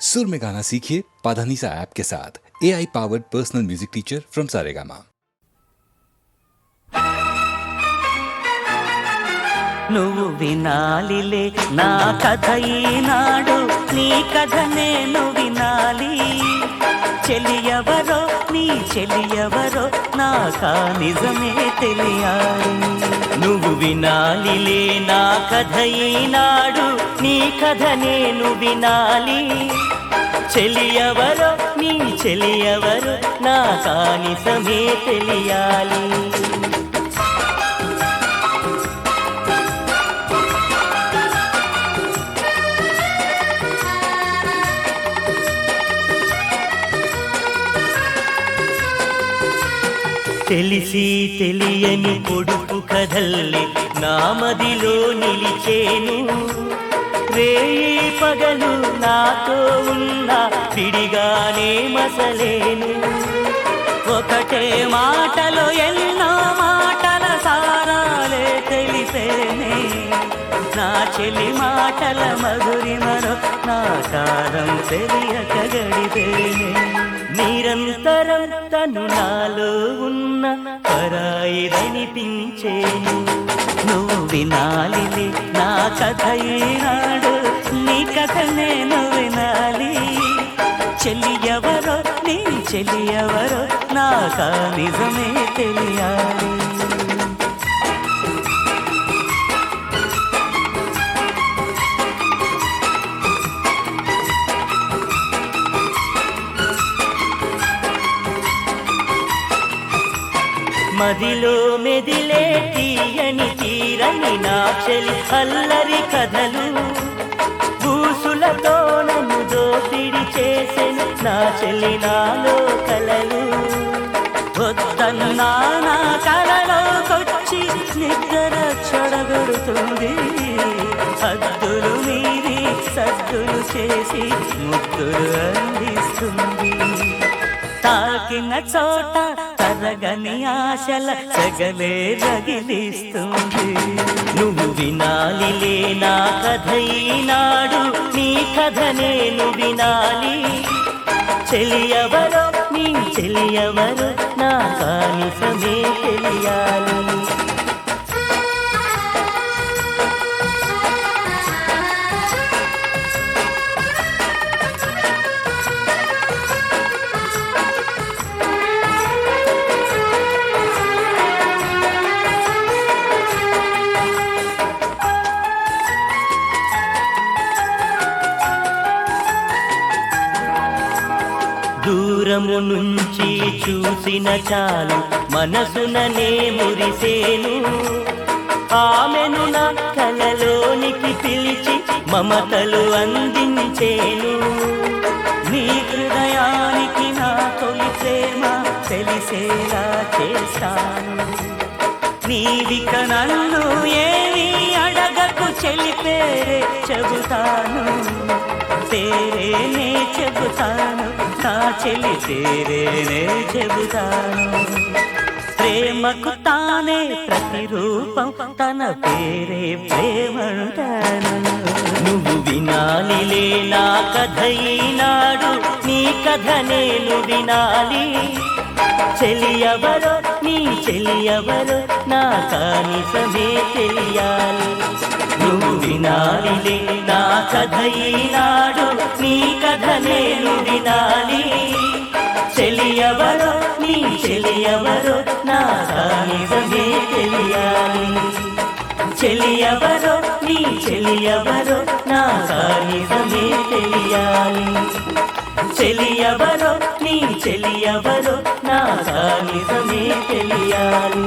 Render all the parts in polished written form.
सुर में गाना सीखिए पाधानीसा ऐप के साथ AI powered personal music teacher from Saregama. నువ్వు వినాలిలే నా కథ ఈనాడు, నీ కథ నేను వినాలి. చెలియవరో నీ చెలియవరో నాకా నిజమే తెలియాలి. నువ్వు వినాలిలే నా కథ ఈనాడు, నీ కథ నేను వినాలి. చెలియవరో నీ చెలియవరో నాకా నిజమే తెలియాలి. తెలిసి తెలియని పొడుపు కథల్లి నామదిలో నిలిచేను. రేయి పగలు నాతో ఉన్న విడిగానే మసలేను. ఒకటే మాటలో ఎన్నో మాటల సారాలే తెలిసేనే. నా చెలి మాటల మధురిమను నా కాలం తెలియక గడిపేనే. నిరంతరం తను నాలో ఉన్న పరాయిదనిపించేను. నువ్వు వినాలిలే నా కథ ఈనాడు, నీ కథ నేను వినాలి. చెలియవరో నీ చెలియవరో నాకా నిజమే తెలియాలి. మదిలో మెదిలే తీయని తీరని నా చెలి అల్లరి కథలు, బూసులతో నన్ను దోపిడి చేసెను నా చెలి నాలో కలలు. వద్దన్నా నా కలలోకొచ్చి నిద్ర చెడగొడుతుంది. హద్దులు మీరి సద్దులు చేసి ముద్దులు అందిస్తుంది. తాకిన చోట తరగని ఆశల సగలే రగిలిస్తుంది. నువ్వు వినాలిలే నా కథ ఈనాడు, నీ కథ నేను వినాలి. చెలియవరో నీ చెలియవరో నాకా నిజమే తెలియాలి. దూరము నుంచి చూసిన చాలు మనసుననే మురిసేను. ఆమెను నా కలలోనికి పిలిచి మమతలు అందించేను. నీ హృదయానికి నా తొలి ప్రేమ తెలిసేలా చేస్తాను. నీవిక నన్ను ఏమీ అడగకు, చెలి పేరే చెబుతాను. పేరేనే చెబుతాను, నా చెలి పేరేనే చెబుతాను. ప్రేమకు తానే ప్రతిరూపం, తన పేరే ప్రేమంటాను. నువ్వు వినాలిలే నా కథ ఈనాడు, నీ కథ నేను వినాలి. చెలియవరో నీ చెలియవరో నాకా నిజమే తెలియాలి. నువ్వు వినాలిలే నా కథ ఈనాడు, నీ కథ నేను వినాలి. చెలియవరో నీ చెలియవరో నాకా నిజమే తెలియాలి. చెలియవరో నీ చెలియవరో నాకా నిజమే తెలియాలి. చెలియవరో నీ చెలియవరో నాకా నిజమే తెలియాలి.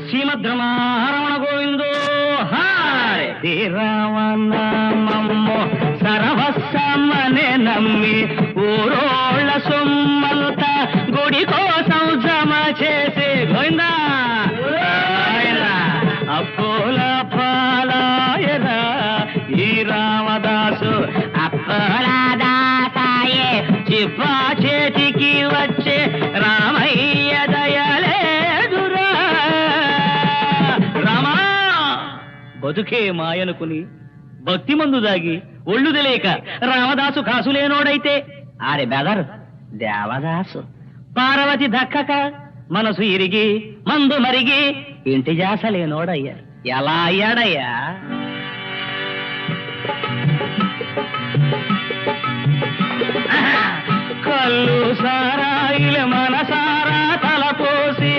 శ్రీమద్రమణ గోవిందో హాయ్. శ్రీరామనామము సర్వస్వమనే నమ్మి ఊరోళ్ళ సొమ్మంత గుడి కోసం జమ చేసే గోవిందా అప్పుల పాలాయరా ఈ రామదాసు. అప్పుల దాసాయే చిప్ప చేతికి వచ్చే రామయ్య బతుకే మాయనుకుని భక్తి మందు దాగి ఒళ్ళు తెలియక రామదాసు కాసులేనోడైతే ఆరే బెదరు దేవదాసు పార్వతి దక్కక మనసు ఇరిగి మందు మరిగి ఇంటి జాసలేనోడయ్యా ఎలా అయ్యాడయ్యా? కళ్ళు సారాయిల మనసారా తలపోసి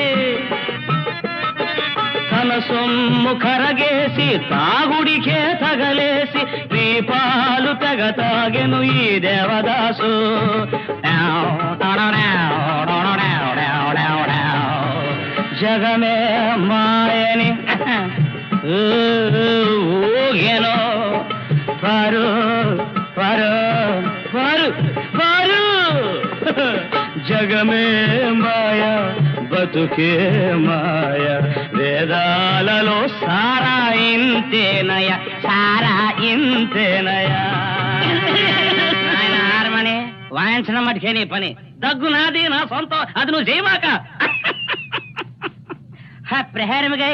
తన సొమ్ము కరగేసి తాగుడికే తగలేసి దీపాలు తెగ తాగెను ఈ దేవదాసు. జగమే మాయని ఊగెను పరు పరు పరు పరు జగమే మాయ బతుకే మాయ వేదాలలో సారా ఇంతేనయ సారా ఇంతేనయ. హారమని వాయించడం మటుకే నీ పని, దగ్గు నాది నా సొంతం, అది నువ్వు చేయమాక. ప్రహారముగా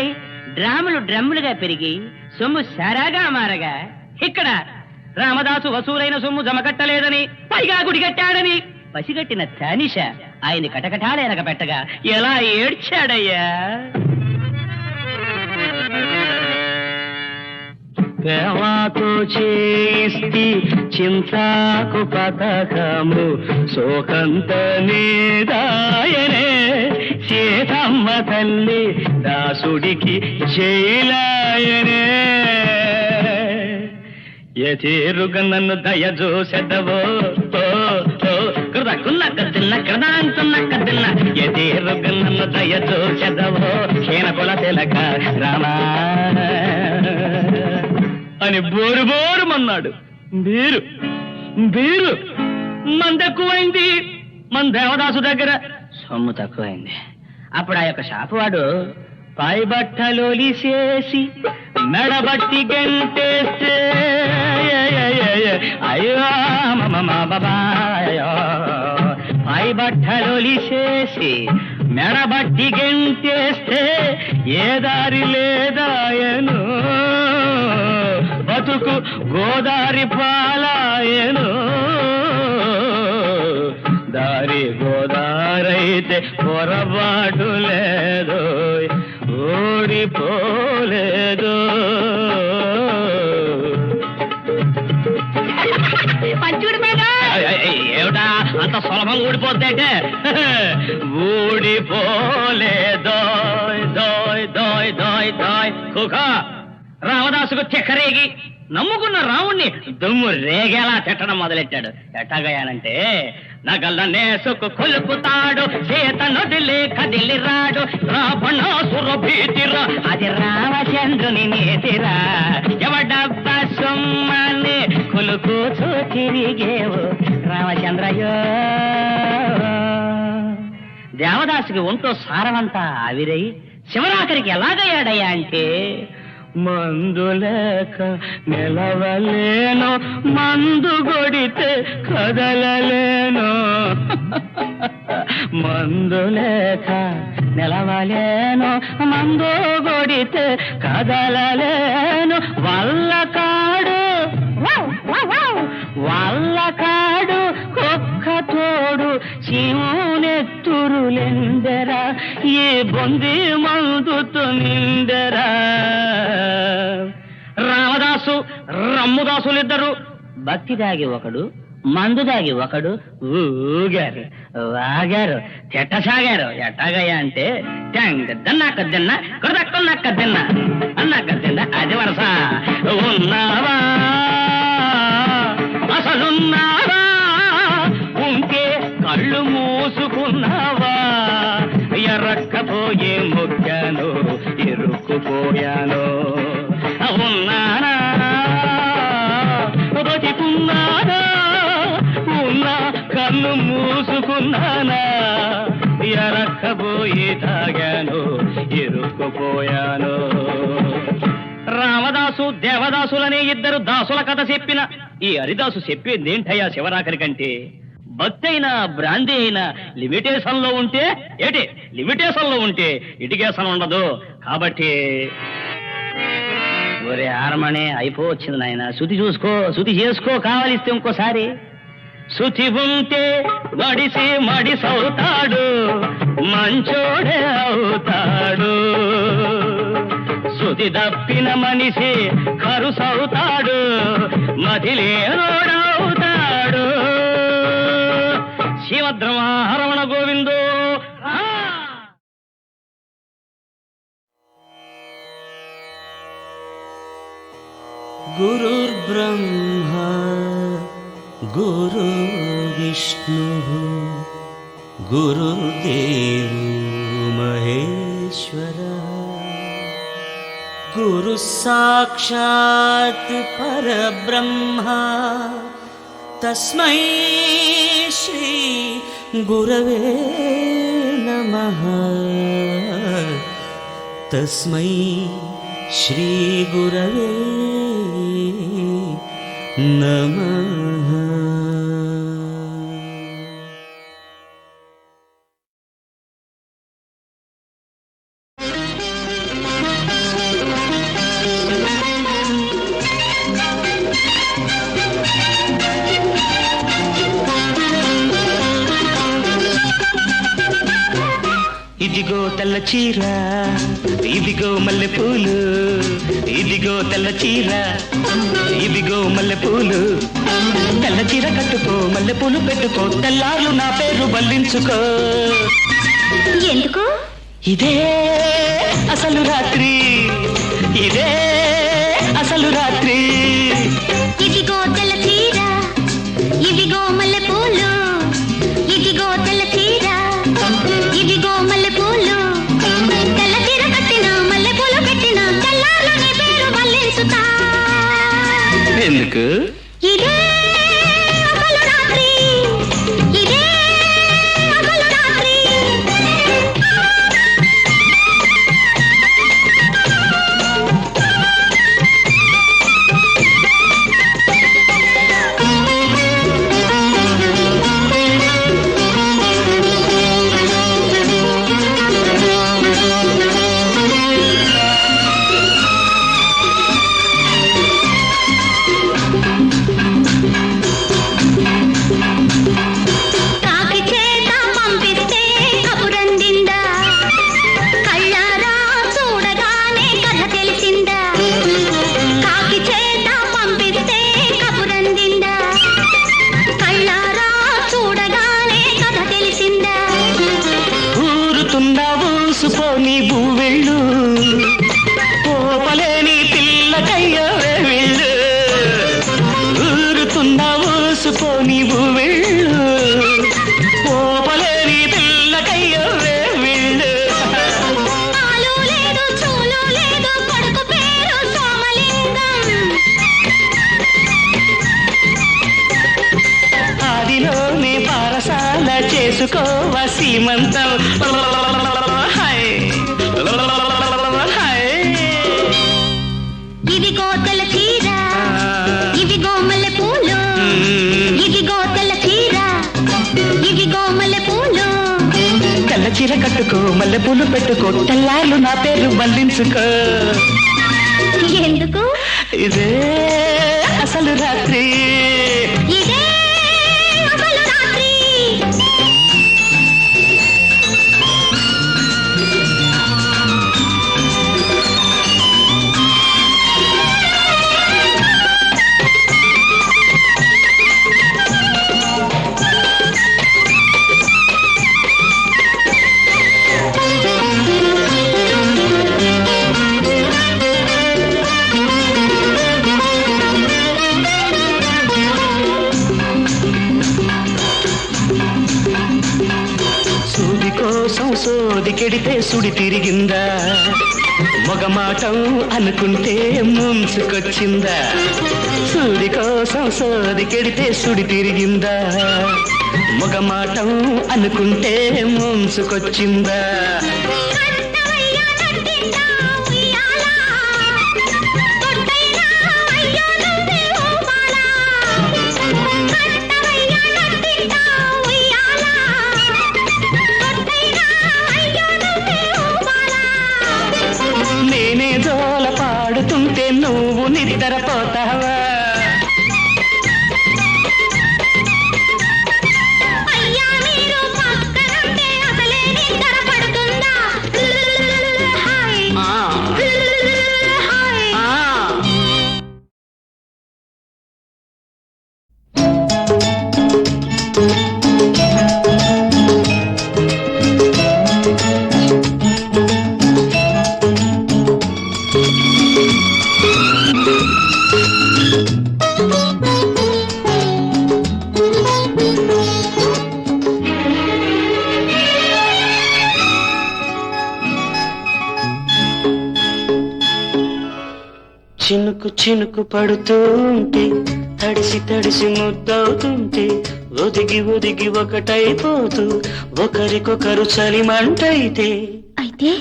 డ్రాములు డ్రమ్ములుగా పెరిగి సొమ్ము సారాగా మారగా ఇక్కడ రామదాసు వసూలైన సొమ్ము జమకట్టలేదని పైగా గుడి కట్టాడని పసిగట్టిన తానిష ఆయన కటకటాలేనక పెట్టగా ఎలా ఏడ్చాడయ్యా? ప్రేమతో చేయిస్తి చింతాకు పతకము సోకంత నీదాయనే సీతమ్మ తల్లి దాసుడికి జైలాయనే. ఎతేరుగా నన్ను దయజూసెదవో ఎతేరుగా నన్ను దయజూసెదవో క్షీణకుల తిలక రామా అని బోరు బోరుమన్నాడు. బీరు బీరు మందెక్కువైంది, మన దేవదాసు దగ్గర సొమ్ము తక్కువైంది. అప్పుడు ఆ యొక్క షాపువాడు పై బట్టలోలిసేసి మెడబట్టి గంటేస్తే అయ్యో బాబాయో పై బట్టలోలిసేసి మెడబట్టి గంటేస్తే ఏ దారి లేదాయను బతుకు గోదారి పాలాయను. దారి గోదారైతే పొరపాటు లేదు, ఓడిపోలేదు. ఏమిటా అంత సులభంగా ఊడిపోద్దంటే? ఊడిపోలేదో దోయ్ దోయ్ దోయ్ దోయ్ కుక. రామదాసుకు చెక్కరేగి నమ్ముకున్న రావుణ్ణి దుమ్ము రేగేలా తిట్టడం మొదలెట్టాడు. ఎట్టగయానంటే నగలనేసుకు కొలుపుతాడు, చేత నొదిలి కదిలి రాడు, రావణాసుర భీతిరా అది రామచంద్రుని నేతిరా. ఎవడబ్బ సొమ్మని కొలుకూచు తిరిగేవు రామచంద్రయో. దేవదాసుకి ఒంటో సారమంతా ఆవిరై శివరాఖరికి ఎలాగయ్యాడయ్యా అంటే మందు లేక నిలవలేను, మందు కొడితే కదలలేను. మందు లేక నిలవలేను, మందు కొడితే కదలలేను. వల్లకాడు వల్లకాడు కుక్క తోడు శివునెత్తురులెందెరా ఈ బొంది మందుతో నిందెరా. రామదాసు రమ్ముదాసులిద్దరు భక్తి దాగి ఒకడు, మందు దాగి ఒకడు ఊగారు వాగారు చెట్టసాగారు. ఎట్టాగయ్యా అంటే దన్నాకద్దన్న కొడదక్కన్నాకద్దన్న అన్నాకద్దన్న అది వరస. ఉన్నావా అసలున్నావా ఉంటే కళ్ళు మూసుకున్నావా? ఎర్రక్కపోయే మొక్కాను ఇరుక్కుపోయాను. ఉన్నానా బతికున్నానా ఉన్నా కన్ను మూసుకున్నానా? ఎర్రక్కపోయి తాగాను ఇరుక్కుపోయాను. రామదాసు దేవదాసులనే ఇద్దరు దాసుల కథ చెప్పిన ఈ హరిదాసు చెప్పేదేంటయ్యా శివరాఖరి కంటే? భక్తి అయినా బ్రాంతి అయినా లిమిటేషన్ లో ఉంటే ఏటి, లిమిటేషన్ లో ఉంటే ఇటికేషన్ ఉండదు. కాబట్టి ఒరే హారమణి అయిపోవచ్చింది నాయన. శృతి చూసుకో, శృతి చేసుకో, కావలిస్తే ఇంకోసారి. శృతి ఉంటే మడిసి మడిసవుతాడు, మంచోడే అవుతాడు. శృతి తప్పిన మనిషి కరుసవుతాడు, మదిలేనోడవుతాడు. శివద్రమణ గోవిందో. గురుర్బ్రహ్మా గురుర్విష్ణుః గురుర్దేవో మహేశ్వరः గురుః సాక్షాత్ పరబ్రహ్మ తస్మై శ్రీ గురవే నమః. తస్మై శ్రీ గురవే నమః. ఇదిగో తెల్ల చీర, ఇదిగో మల్లెపూలు, ఇదిగో తెల్ల చీర, ఇదిగో మల్లెపూలు. తెల్ల చీర కట్టుకో, మల్లెపూలు పెట్టుకో, తెల్లార్లు నా పేరు బల్లించుకో. ఎందుకు? ఇదే అసలు రాత్రి, ఇదే అసలు రాత్రి. ఇదిగో తెల్ల చీర, ఇదిగో మల్లెపూలు, ఇదిగో తెల్ల చీర, ఇదిగో మల్లెపూలు. తెల్ల చీర కట్టిన, మల్లెపూలు పెట్టిన, తెల్లార్లు నీ పేరు బల్లించుతా. ఎందుకు? ఇదే అసలు రాత్రి, ఇదే అసలు రాత్రి. కాకి చేత పంపిస్తే కబురందిందా, కళ్ళారా చూడగానే కథ తెలిసిందా. కాకి చేత పంపిస్తే కబురందిందా, కళ్ళారా చూడగానే కథ తెలిసిందా. ఊరుతుందా ఊసుకోని భూవెళ్ళు, పోపలేని పిల్లకయ్యవే వెళ్ళు. ఊరుతుందా ఊసుకోని భూవెళ్ళు, పోపలేని పిల్లకయ్యవే వెళ్ళు. ఆలు లేదు, చూలు లేదు, కొడుకు పేరు సోమలింగం. ఆదిలోనే పారసాల చేసుకోవా సీమంతం. Hi hi. ఇదిగో తెల్ల చీర, ఇదిగో మల్లెపూలు, ఇదిగో తెల్ల చీర, ఇదిగో మల్లెపూలు. తెల్ల చీర కట్టుకో, మల్లెపూలు పెట్టుకో, తెల్లార్లు నా పేరు బల్లించుకో. ఎందుకు? ఇదే అసలు రాత్రి. ఇదే అసలు రాత్రి. సూది కోసం సోదికెడితే సుడి తిరిగిందా, మొగమాటం అనుకుంటే ముంచుకొచ్చిందా. సూది కోసం సోదికెడితే సుడి తిరిగిందా, మొగమాటం అనుకుంటే ముంచుకొచ్చిందా. కట్టవయ్య కట్టిందా ఉయ్యాల, తొట్టైనా అయ్యో నువ్వే ఊపాల. కట్టవయ్య కట్టిందా ఉయ్యాల, తొట్టైనా అయ్యో నువ్వే ఊపాల. నేనే జోల పాడుతుంటే నువ్వు చినుకు చినుకు పడుతూ ఉంటే తడిసి తడిసి ముద్దవుతుంటే ఒదిగి ఒదిగి ఒకటైపోతూ ఒకరికొకరు చలిమంటైతే అయితే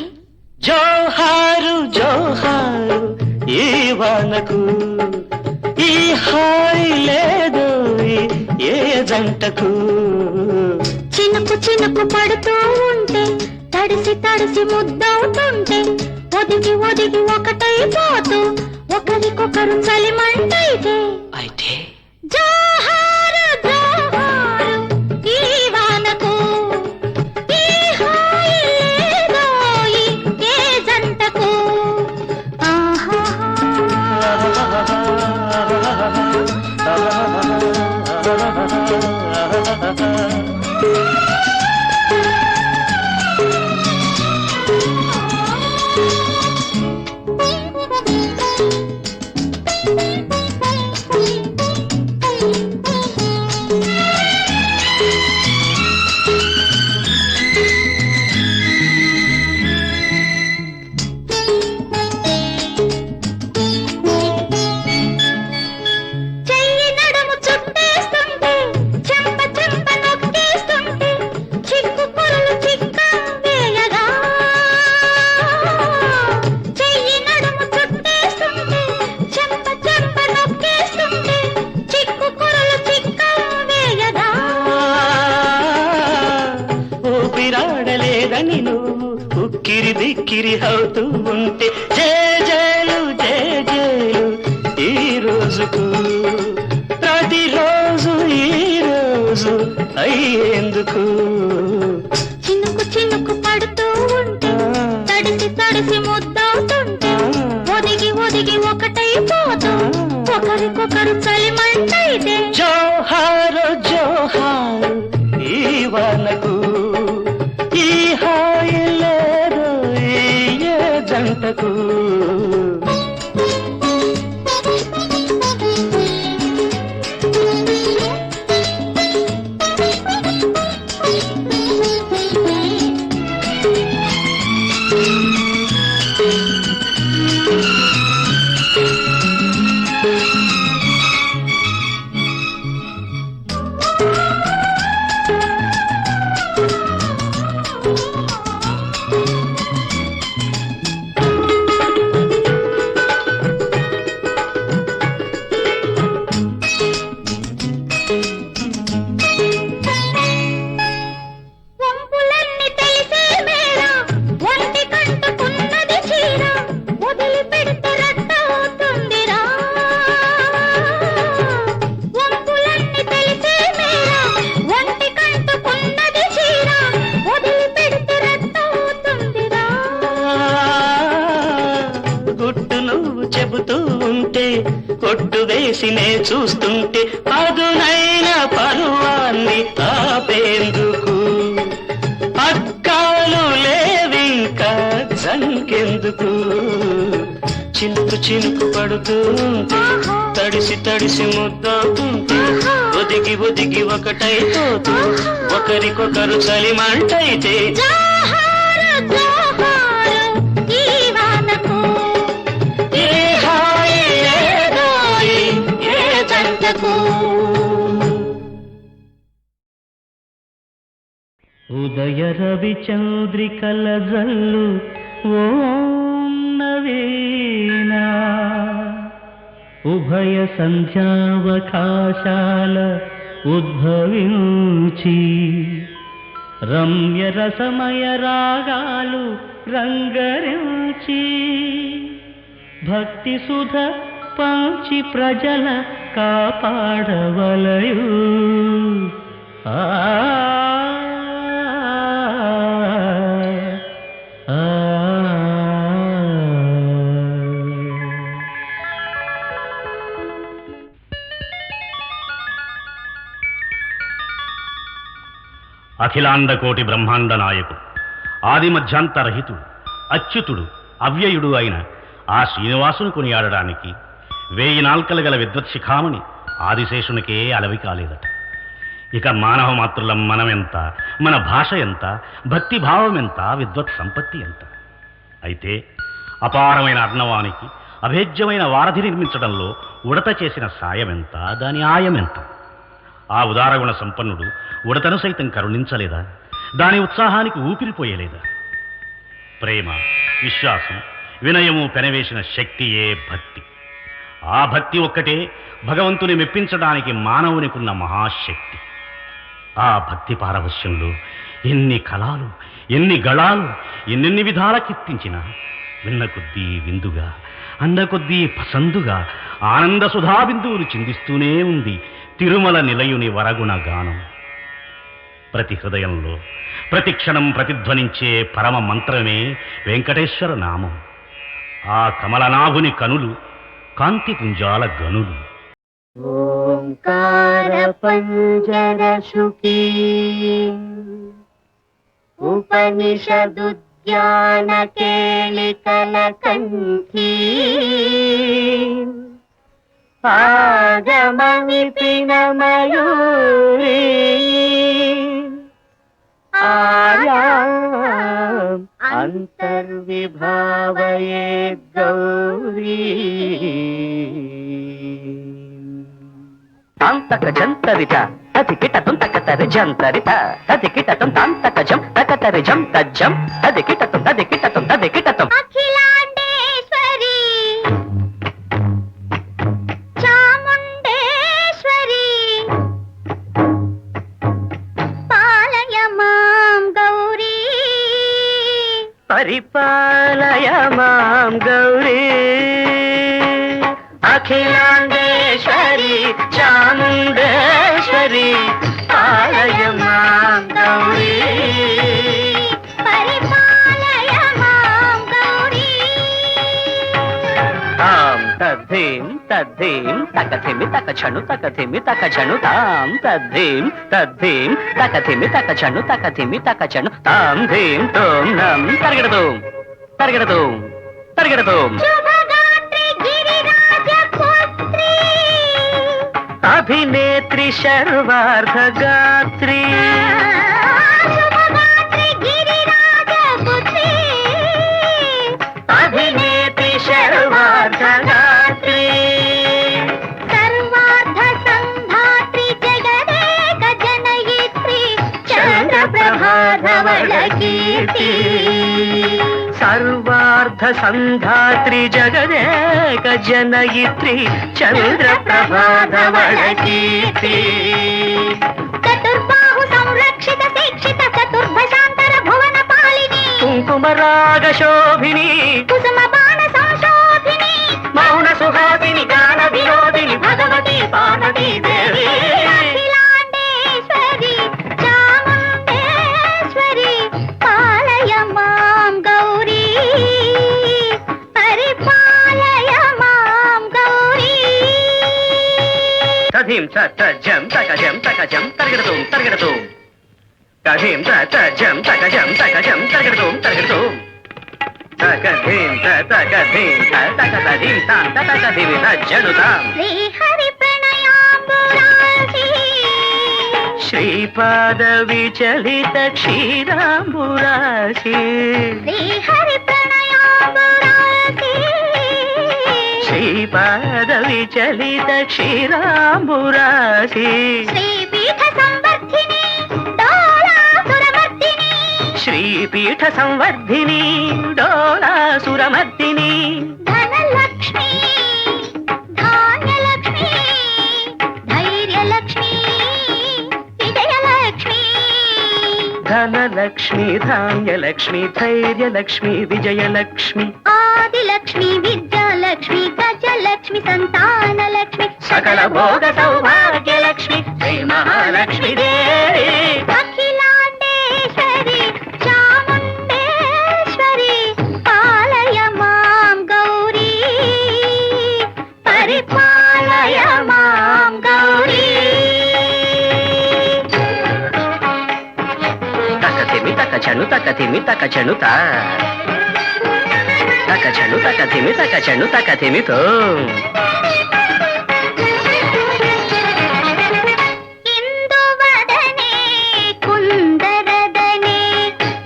జోహారు జోహారు ఈ వానకు ఈ హాయి లేదో ఏ జంటకు చినుకు చినుకు పడుతూ ఉంటే తడిసి తడిసి ముద్దవుతుంటే ఒదిగి ఒదిగి ఒకటైపోతూ ఒకరికొకరు చలిమంటైతే అయితే జోహారు జోహారు ఈ వానకు ఈ హాయి లేదోయి ఏ జంటకు చెయ్యి నడుము చుట్టేస్తుంటే చెంప చెంప నొక్కేస్తుంటే చిక్కు పొరలు చిక్క వేయగా చెయ్యి నడుము చుట్టేస్తుంటే చెంప చెంప నొక్కేస్తుంటే చిక్కు పొరలు చిక్క వేయగా ఊపిరాడలేదని నువ్వు ఉక్కిరి బిక్కిరి అవుతూ ఉంటే జేజేలు జేజేలు ఈ రోజుకు ప్రతిరోజు ఈ రోజు అయ్యేందుకు చినుకు చినుకు పడుతూ ఉంటే తడిసి తడిసి ముద్దవుతుంటే ఒదిగి ఒదిగి ఒకటైపోతూ ఒకరికొకరు చలిమంటైతే జోహారు జోహారు ఈ వానకు ఈ హాయి లేదు ఏ జంటకు వంపులన్నీ తెలిసే మేర ఒంటి కంటుకున్నది చీర వదిలిపెడితే రట్టవుతుందిరా వంపులన్నీ తెలిసే మేర ఒంటి కంటుకున్నది చీర వదిలిపెడితే రట్టవుతుందిరా గుట్టు నువ్వు చెబుతూ ఉంటే కొట్టు వేసినే చూస్తుంటే పదునైన పరువాన్ని ఆపేందుకు పక్కాలు లేవింకా జంకెందుకు చినుకు చినుకు పడుతూ ఉంటే తడిసి తడిసి ముద్దవుతుంటే ఒదిగి ఒదిగి ఒకటైపోతూ ఒకరికొకరు చలిమంటైతే జోహారు జోహారు ఈ వానకు ఏ హాయి లేదోయ్ ఏ జంటకు ఉదయ రవి చంద్రికల జల్లు ఓం నవీనా ఉభయ సంధ్యావకాశాల ఉద్భవించి రమ్య రసమయ రాగాలు రంగరించి భక్తి సుధ పంచి ప్రజల కాపాడవలయు ఆ అఖిలాండ కోటి బ్రహ్మాండ నాయకుడు ఆది మధ్యాంతరహితుడు అచ్యుతుడు అవ్యయుడు అయిన ఆ శ్రీనివాసుని కొనియాడడానికి 1000 నాల్కలు గల విద్వత్ శిఖామణి ఆదిశేషునికే అలవి కాలేదట. ఇక మానవ మాతృలం మనమెంత, మన భాష ఎంత, భక్తిభావం ఎంత, విద్వత్ సంపత్తి ఎంత. అయితే అపారమైన అర్ణవానికి అభేద్యమైన వారధి నిర్మించడంలో ఉడత చేసిన సాయమెంత, దాని ఆయమెంత? ఆ ఉదారగుణ సంపన్నుడు ఉడతను సైతం కరుణించలేదా? దాని ఉత్సాహానికి ఊపిరిపోయలేదా? ప్రేమ, విశ్వాసం, వినయము పెనవేసిన శక్తియే భక్తి. ఆ భక్తి ఒక్కటే భగవంతుని మెప్పించడానికి మానవునికున్న మహాశక్తి. ఆ భక్తి పారవశ్యంలో ఎన్ని కళాలు, ఎన్ని గళాలు, ఎన్నెన్ని విధాల కీర్తించిన విన్న కొద్దీ విందుగా, అన్న కొద్దీ పసందుగా ఆనంద సుధా బిందువులు చిందిస్తూనే ఉంది తిరుమల నిలయుని వరగుణ గానం. ప్రతి హృదయంలో ప్రతి క్షణం ప్రతిధ్వనించే పరమ మంత్రమే వెంకటేశ్వర నామం. ఆ కమలనాభుని కనులు కాంతి పుంజాల గనులు. ఓంకార పంజర శుకీ ఉపనిషదుద్యాన కేళికల కంఠీ ఆగమ విపిన మయూరీ ఆర్యాం అంతర్విభావయే గౌరీ. తాంతక జంతరిత తది కిటతం తకతరి జంతరిత తది కిటతం తాంతక జం తకతరి జం తజ్జం తది కిటతం తది కిటతం తది కిటతం. అఖిలాండేశ్వరి చాముండేశ్వరి పాలయ మాం గౌరీ పరిపాలయ మాం గౌరీ. అఖిలాండేశ్వరి చాముండేశ్వరి పాలయ మాం గౌరీ. పరిపాలయ మాం గౌరీ. తాం తద్ధీం తద్ధీం తకథిమి తకచను తకథిమి తకచను తాం తద్ధీం తద్ధీం తకథిమి తకచను తకథిమి తకచను తాం ధీం తోం నం తరగడదోం తరగడదోం తరగడదోం. శుభగాత్రి గిరిరాజ పుత్రి అభినేత్రి శర్వార్ధగాత్రి శుభగాత్రి గిరిరాజ పుత్రి అభినేత్రి శర్వార్ధగాత్రి సర్వార్థ సంధాత్రి జగదేక జనయిత్రి చంద్రప్రభాధవళ కీర్తి. సర్వార్థ సంధాత్రి జగదేక జనయిత్రి చంద్రప్రభాధవళ కీర్తి. చతుర్బాహు సంరక్షిత శిక్షిత చతుర్భశాంతర భువన పాలిని కుంకుమరాగ శోభిని కుసుమ బాణ సంశోభిని మౌన సుహాసిని గాన వినోదిని భగవతి పార్వతీ దేవి. అఖిలాండేశ్వరి చాముండేశ్వరి పాలయ మాం గౌరీ. పరిపాలయ మాం గౌరీ. తథీం తజం తకజం తకజం తరగడతోం తరగడతోం తథీం తజం తకజం తకజం తరగడతోం తరగడతోం తకధీం తకధీం తకధీం తాం తకధీం తజ్జనుతాం. శ్రీహరి ప్రణయాంబురాశి శ్రీపాద విచలిత క్షీరాంబురాశి శ్రీహరి ప్రణయాంబురాశి శ్రీపాద విచలిత క్షీరాంబురాశి శ్రీపీఠ సంవర్ధిని డోలాసురమర్దిని శ్రీపీఠ సంవర్ధిని డోలాసురమర్దిని ధనలక్ష్మి ధాన్యలక్ష్మి ధైర్యలక్ష్మి విజయలక్ష్మి ధనలక్ష్మి ధాన్యలక్ష్మి ధైర్యలక్ష్మి విజయలక్ష్మి ఆదిలక్ష్మి విద్యాలక్ష్మి గజలక్ష్మి సంతానలక్ష్మి సకల భోగ సౌభాగ్యలక్ష్మి శ్రీ మహాలక్ష్మి దేవి. అఖిలాండేశ్వరి చాముండేశ్వరి పాలయ మాం గౌరీ. పరిపాలయ మాం గౌరీ. తకతిమి తకచను తకతిమి తకచను తా తకచను తకతిమి తకచను తకతిమితో. ఇందువదనే కుందరదనే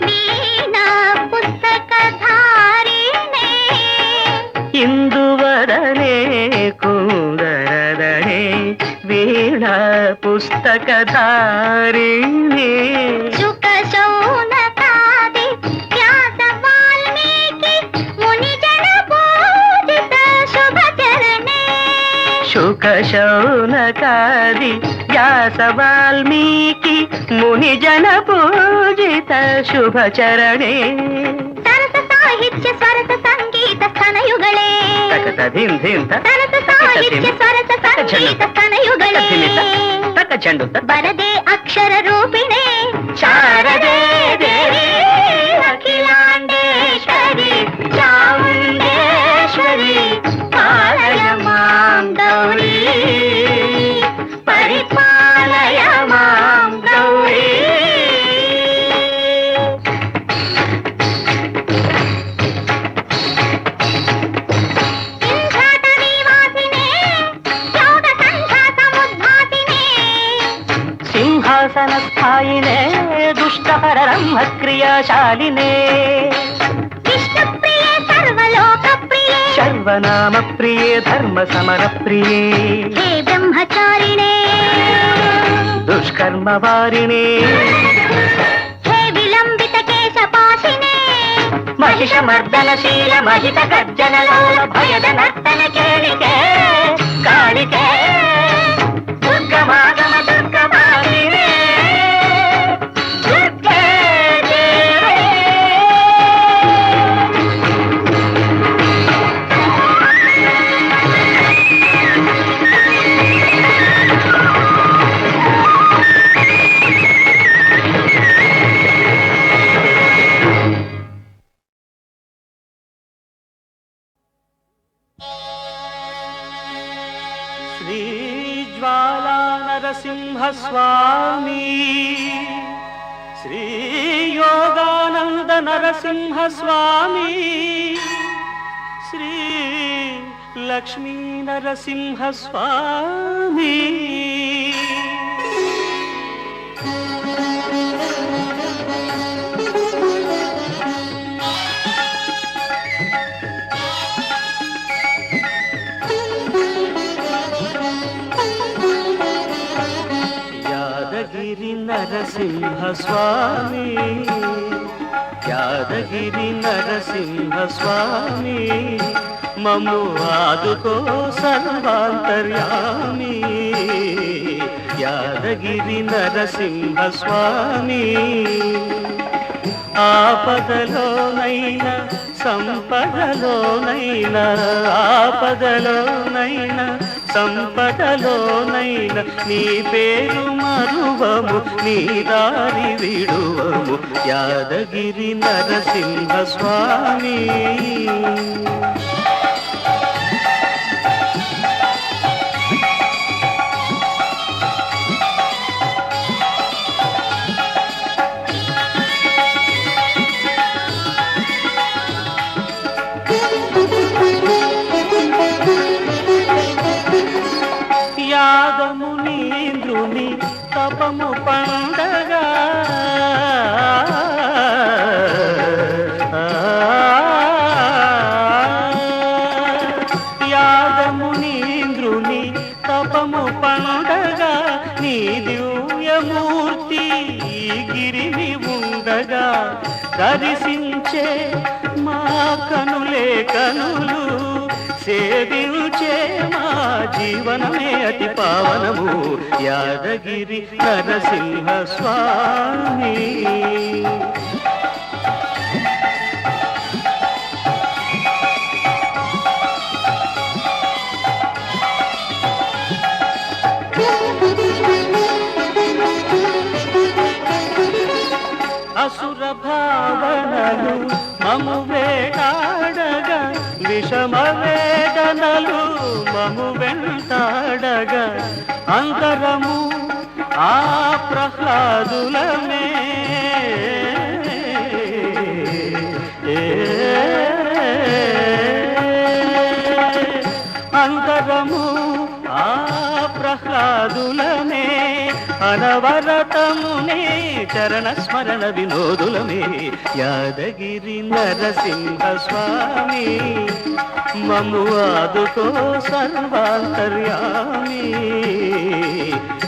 వీణా పుస్తకధారిణే ఇందువ పుస్తకధారిణి శుక శౌనకాది వ్యాస వాల్మీకి ముని జన పూజిత శుభచరణే శుక శౌనకాది వ్యాస వాల్మీకి ముని జన పూజిత శుభచరణే సరస సాహిత్య స్వరస సంగీత స్తనయుగళే తకతధిం ధిం సరస సాహిత్య స్వరస సంగీత స్తనయుగళే తక చెండు వరదే అక్షర రూపిణే శారదే దేవి అఖిలాండేశ్వరి చాముండేశ్వరి పాలయ మాం గౌరీ పరిపాలయ మాం గౌరీ సింహాసన స్థాయినే దుష్టహర బ్రహ్మ క్రియాశాలినే విష్ణుప్రియే సర్వలోక ప్రియే సర్వనామ ప్రియే ధర్మ సమర ప్రియే హే బ్రహ్మచారిణే దుష్కర్మ వారిణే హే విలంబిత కేశపాశినే మహిష మర్దనశీల మహిత గర్జనలోల భయద నర్తన కేళికే కాళికే దుర్గమాగమ దుర్గమాలినే దుర్గే దేవే శ్రీజ్వాలా నరసింహ స్వామి శ్రీ యోగానంద నరసింహ స్వామి శ్రీ లక్ష్మీ నరసింహ స్వామి యాదగిరి నరసింహ స్వామి యాదగిరి నరసింహ స్వామి మమ్ము ఆదుకో సర్వాంతర్యామి యాదగిరి నరసింహ స్వామి ఆపదలోనైనా సంపదలోనైనా ఆపదలోనైనా సంపదలోనైనా నీ పేరు మరువము నీ దారి విడువము యాదగిరి నరసింహ స్వామి యాదమునీంద్రుని తపము పండగా యాదమునీంద్రుని తపము పండగా నీ దివ్యమూర్తి గిరిని ఉండగా దర్శించే మా కనులే కనులు సేవించే మా జీవనమే అతి పావనము యాదగిరి నరసింహ స్వామి అసుర భావనలు మము వేటాడగా విషమ వేదనలు మము వెంటాడగా అంతరము ఆ ప్రహ్లాదులమే అంతరము ఆ ప్రహ్లాదులమే అనవరతమునే చరణ స్మరణ వినోదులమే యాదగిరి నరసింహ స్వామి మమ్ము ఆదుకో సర్వాంతర్యామి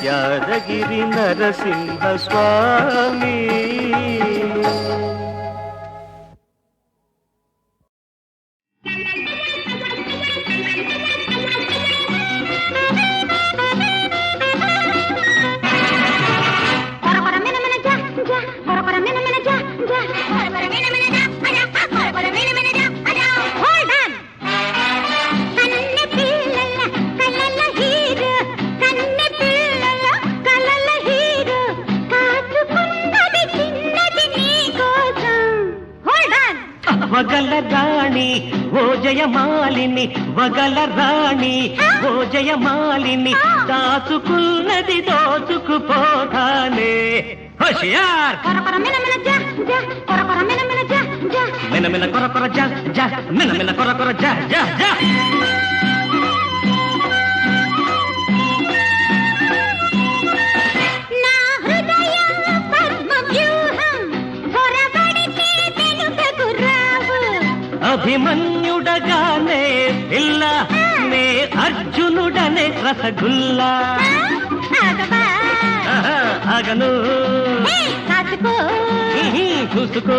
యాదగిరి నరసింహ స్వామి. వగల రాణి ఓ జయమాలిని వగల రాణి ఓ జయమాలిని దాచుకున్నది దోచుకుపోతానే హోషియార్ మినమిన కొర కొర జా జా మినమిన కొర కొర జా జా జా. అభిమన్యుడగానే పిల్ల నే అర్జునుడనే రసగుల్లా ఆగను చూసుకో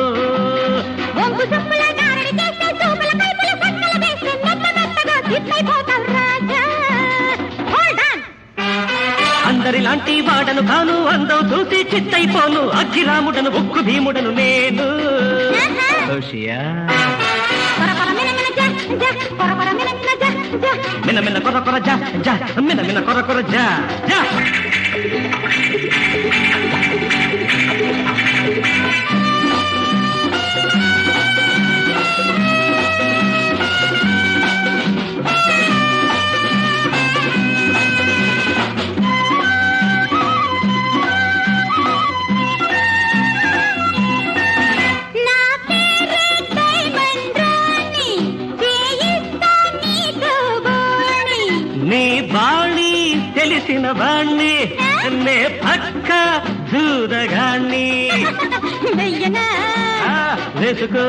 అందరిలాంటి వాడను కాను అందం చూసి చిత్తైపోను అగ్గిరాముడను ఉక్కు భీముడను నేను మిన మిన కొర కొర జా జా మిన మిన కొర కొర జా జా. తెలిసిన వాణ్ణి నే పక్క చూదగాన్ని వేసుకో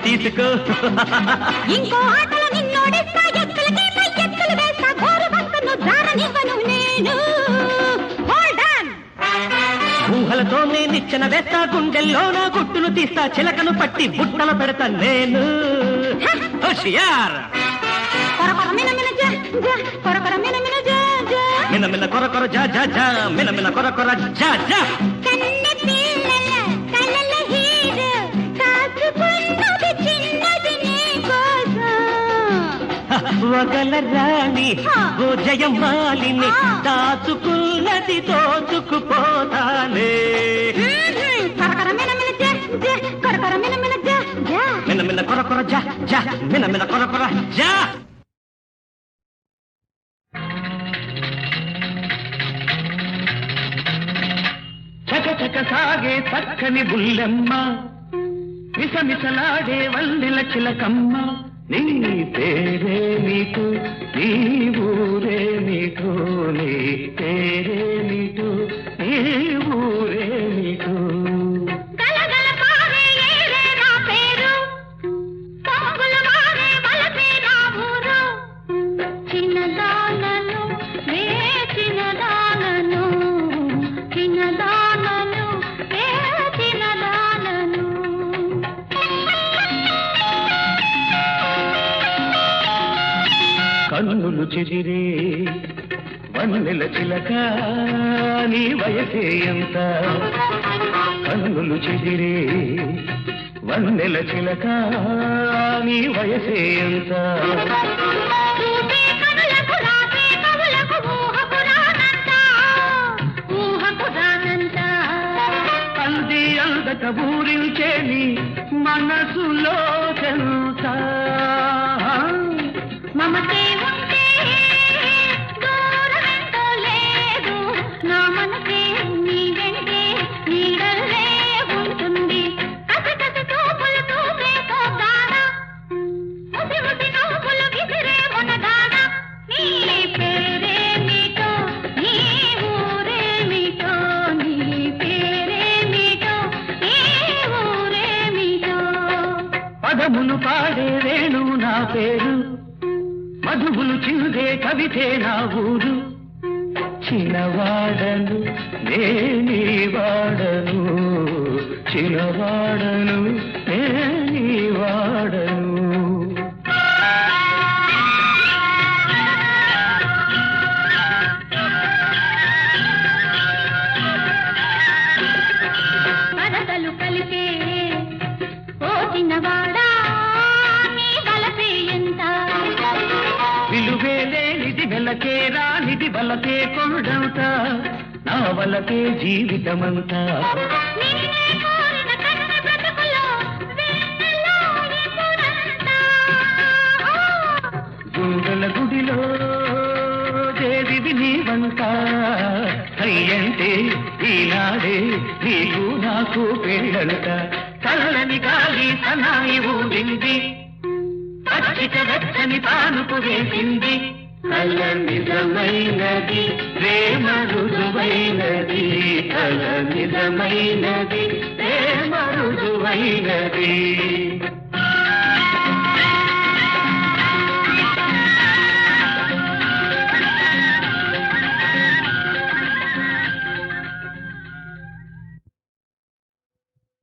తీసుకో ఇంకో ఆటలో నిన్నోడిస్తా ఎత్తులు వేస్తా గోరు భక్తును జారనివ్వను నేను. ఊహలతో నేనిచ్చిన వేస్తా గుండెల్లో నా గుట్టును తీస్తా చిలకను పట్టి బుట్టలు పెడతా నేను హోషియార్. మిన మిన కొర కొర జా జా జా మిన మిన కొర కొర జా జా. వగల రాణి ఓ జయమాలిని దాచుకున్నది దోచుకుపోతానే మిన మిన కొర కొర జా జా మిన మిన కొర కొర జా. చక సాగే చక్కని బుల్లెమ్మ మిసమిసలాడే వల్లిల చిలకమ్మ నీ పేరే నీకు నీ ఊరే నీకు నీ పేరే నీకు నీ ఊరే నీకు. కన్నులు చెదిరే వన్నెల చిలక నీ వయసే ఎంత కన్నులు చెదిరే వన్నెల చిలక నీ వయసే ఎంత అంది అందక ఊరించే నీ మనసులో చెంత మమతే ఉంటే దూరమెంతో లేదు నా మనసే నీ వెంటే నీడల్లే ఉంటుంది. కసి కసి చూపులు చూపే పోగాడా ఉసి ఉసి నవ్వులు విసిరే మొనగాడా నీ పేరే నీతో నీ పదమును పాడే వేణు నా పేరు, మధువులు చిందే కవితే నా ఊరు. చిన్నవాడను నేనీ వాడను, చిన్నవాడను నేనీ వాడను. పదతలు కలిపే ఓ చిన్నవాడా నీ బలపే ఎంత, విలువే లేనిది వెలకే రానిది వలకే కొండంత, నా వలకే జీవితమంతా. నిన్నే కోరిన కన్నె బ్రతుకులో వెన్నెల్లో ఎప్పుడంతా. గుండెల గుడిలో దేవివి నీవంట, అయ్యంటే ఈనాడే నీకు నాకు పెళ్ళంట. చల్లని గాలి సనాయి ఊడింది, పచ్చిక వెచ్చని తానుకు వేసింది. కల నిజమైనది ప్రేమ రుజువైనది, కల నిజమైనది ప్రేమ రుజువైనది.